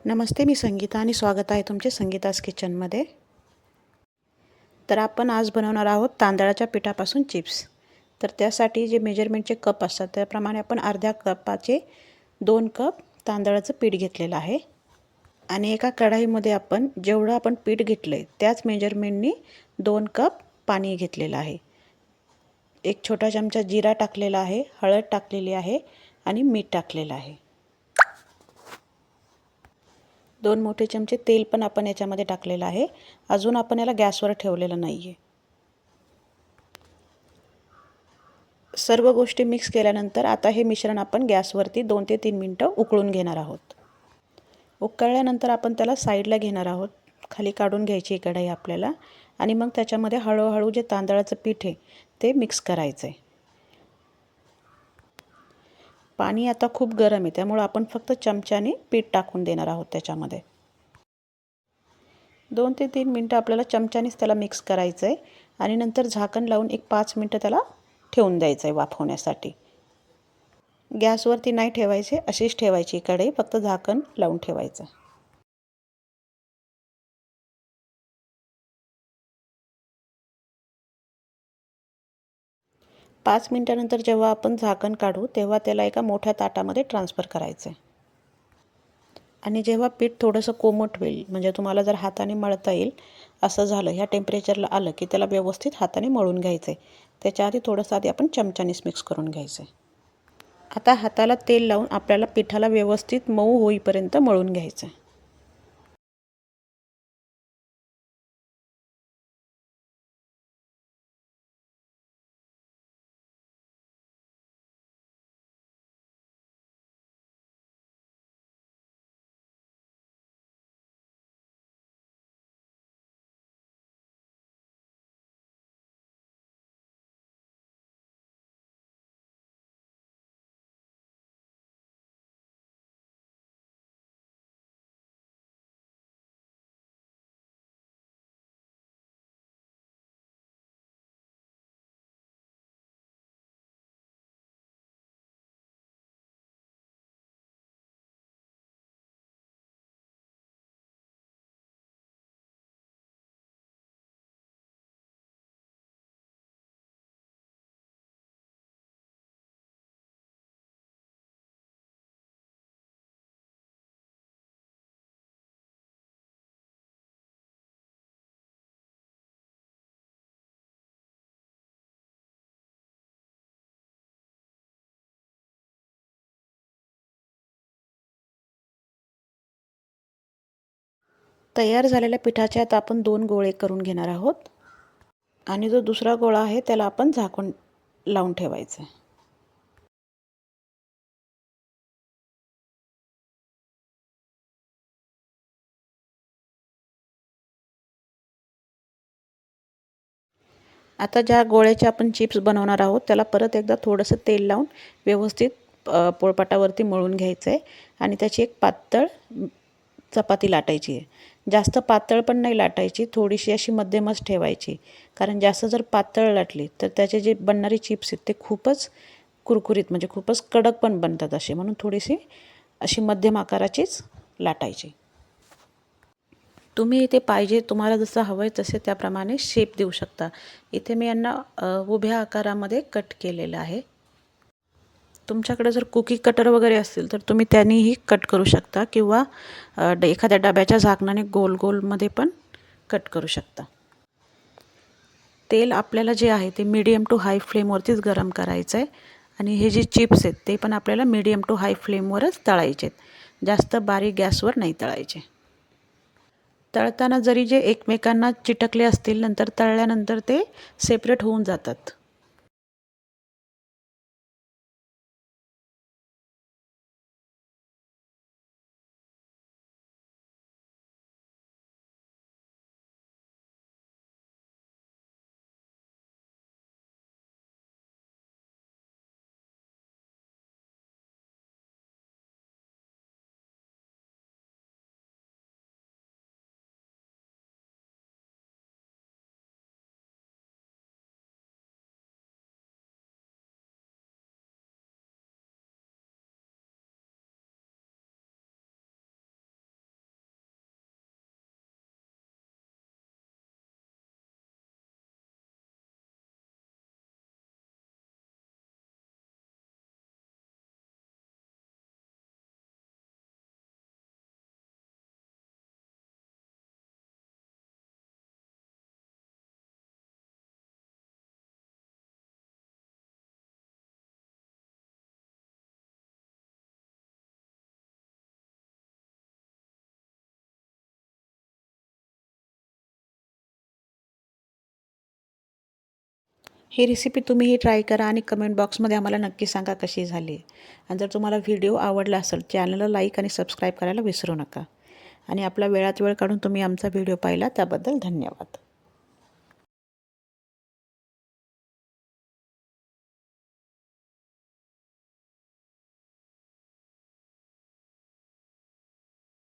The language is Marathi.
नमस्ते, मी संगीता आणि स्वागत आहे तुमचे संगीताज किचनमध्ये. तर आपण आज बनवणार आहोत तांदळाच्या पिठापासून चिप्स. तर त्यासाठी जे मेजरमेंटचे कप असतात त्याप्रमाणे आपण अर्ध्या कपाचे 2 कप तांदळाचं पीठ घेतलेलं आहे. आणि एका कढाईमध्ये आपण जेवढं आपण पीठ घेतलं आहे त्याच मेजरमेंटनी 2 कप पाणी घेतलेलं आहे. एक छोटा चमचा जिरा टाकलेला आहे, हळद टाकलेली आहे आणि मीठ टाकलेलं आहे. 2 मोठे चमचे तेल पण आपण याच्यामध्ये टाकलेलं आहे. अजून आपण याला गॅसवर ठेवलेलं नाही आहे. सर्व गोष्टी मिक्स केल्यानंतर आता हे मिश्रण आपण गॅसवरती 2 ते 3 मिनिटं उकळून घेणार आहोत. उकळल्यानंतर आपण त्याला साईडला घेणार आहोत. खाली काढून घ्यायची कढई आपल्याला आणि मग त्याच्यामध्ये हळूहळू जे तांदळाचं पीठ आहे ते मिक्स करायचं आहे. पाणी आता खूप गरम आहे त्यामुळे आपण फक्त चमच्याने पीठ टाकून देणार आहोत त्याच्यामध्ये. 2 ते 3 मिनिटं आपल्याला चमच्यानेच त्याला मिक्स करायचं आहे आणि नंतर झाकण लावून एक 5 मिनिटं त्याला ठेवून द्यायचं आहे वाफ होण्यासाठी. गॅसवरती नाही ठेवायचे, अशीच ठेवायची कढई, फक्त झाकण लावून ठेवायचं. 5 मिनिटानंतर जेव्हा आपण झाकण काढू तेव्हा त्याला एका मोठ्या ताटामध्ये ट्रान्सफर करायचं आहे. आणि जेव्हा पीठ थोडंसं कोमट होईल, म्हणजे तुम्हाला जर हाताने मळता येईल असं झालं, ह्या टेम्परेचरला आलं की त्याला व्यवस्थित हाताने मळून घ्यायचं आहे. त्याच्या आधी थोडंसं आधी आपण चमच्यानेच मिक्स करून घ्यायचं आहे. आता हाताला तेल लावून आपल्याला पिठाला व्यवस्थित मऊ होईपर्यंत मळून घ्यायचं आहे. तयार झालेल्या पिठाचे आता आपण 2 गोळे करून घेणार आहोत आणि जो दुसरा गोळा आहे त्याला आपण झाकून लावून ठेवायचं आहे. आता ज्या गोळ्याचे आपण चिप्स बनवणार आहोत त्याला परत एकदा थोडंसं तेल लावून व्यवस्थित पोळपाटावरती मळून घ्यायचं आहे आणि त्याची एक पातळ चपाती लाटायची आहे. जास्त पातळ पण नाही लाटायची, थोडीशी अशी मध्यमच ठेवायची, कारण जास्त जर पातळ लाटली तर त्याचे जे बनणारे चिप्स आहेत ते खूपच कुरकुरीत, म्हणजे खूपच कडक पण बनतात असे, म्हणून थोडीशी अशी मध्यम आकाराचीच लाटायची. तुम्ही इथे पाहिजे तुम्हाला जसं हवं आहे तसे त्याप्रमाणे शेप देऊ शकता. इथे मी यांना उभ्या आकारामध्ये कट केलेलं आहे. तुमच्याकडे जर कुकी कटर वगैरे असतील तर तुम्ही त्यांनीही कट करू शकता किंवा एखाद्या डब्याच्या झाकणाने गोल गोलमध्ये पण कट करू शकता. तेल आपल्याला जे आहे ते मीडियम टू हाय फ्लेमवरतीच गरम करायचं आहे आणि हे जे चिप्स आहेत ते पण आपल्याला मीडियम टू हाय फ्लेमवरच तळायचे आहेत. जास्त बारीक गॅसवर नाही तळायचे. तळताना जरी जे एकमेकांना चिटकले असतील नंतर तळल्यानंतर ते सेपरेट होऊन जातात. ही रेसिपी तुम्हीही ट्राय करा आणि कमेंट बॉक्समध्ये आम्हाला नक्की सांगा कशी झाली. आणि जर तुम्हाला व्हिडिओ आवडला असेल चॅनलला लाईक आणि सबस्क्राईब करायला विसरू नका. आणि आपला वेळात वेळ काढून तुम्ही आमचा व्हिडिओ पाहिला त्याबद्दल धन्यवाद.